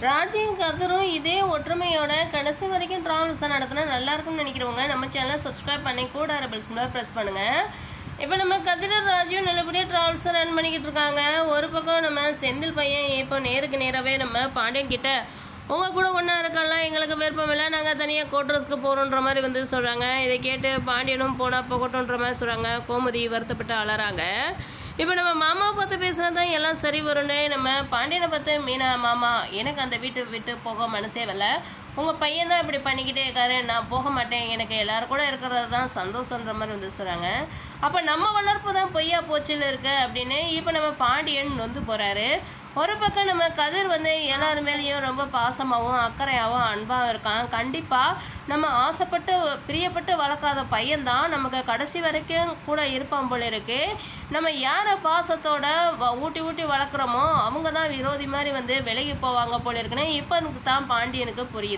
ராஜியும் கதிரும் இதே ஒற்றுமையோட கடைசி வரைக்கும் ட்ராவல்ஸை நடத்தினா நல்லாயிருக்கும்னு நினைக்கிறவங்க நம்ம சேனலை சப்ஸ்கிரைப் பண்ணி கூட பெல்ஸ்ல ப்ரெஸ் பண்ணுங்கள். இப்போ நம்ம கதிரும் ராஜியும் நல்லபடியாக ட்ராவல்ஸை ரன் பண்ணிக்கிட்டு இருக்காங்க. ஒரு பக்கம் நம்ம செந்தில் பையன் இப்போ நேருக்கு நேராகவே நம்ம பாண்டியன் கிட்ட உங்கள் கூட ஒன்றா இருக்கலாம், எங்களுக்கு விருப்பம் இல்லை, நாங்கள் தனியாக கோட்ரஸ்க்கு போகிறோன்ற மாதிரி வந்து சொல்கிறாங்க. இதை கேட்டு பாண்டியனும் போனால் போகட்டுன்ற மாதிரி சொல்கிறாங்க. கோமதி வருத்தப்பட்டு அலறாங்க. இப்போ நம்ம மாமாவை பார்த்து பேசினா தான் எல்லாம் சரி வரும்னு நம்ம பாண்டியனை பார்த்து மீனா மாமா எனக்கு அந்த வீட்டை விட்டு போக மனசே வரல, உங்கள் பையன் தான் இப்படி பண்ணிக்கிட்டே இருக்காரு, நான் போக மாட்டேன், எனக்கு எல்லோரும் கூட இருக்கிறது தான் சந்தோஷன்ற மாதிரி வந்து சொல்கிறாங்க. அப்போ நம்ம வளர்ப்பு தான் பொய்யா போச்சில் இருக்கு அப்படின்னு இப்போ நம்ம பாண்டியன் வந்து போகிறாரு. ஒரு பக்கம் நம்ம கதிர் வந்து எல்லாரு மேலேயும் ரொம்ப பாசமாகவும் அக்கறையாகவும் அன்பாகவும் இருக்கான். கண்டிப்பாக நம்ம ஆசைப்பட்டு பிரியப்பட்டு வளர்க்காத பையன்தான் நமக்கு கடைசி வரைக்கும் கூட இருப்பான் போல இருக்கு. நம்ம யாரை பாசத்தோட ஊட்டி ஊட்டி வளர்க்குறோமோ அவங்க தான் விரோதி மாதிரி வந்து விலகி போவாங்க போல இருக்குன்னு இப்போ தான் பாண்டியனுக்கு புரியுது.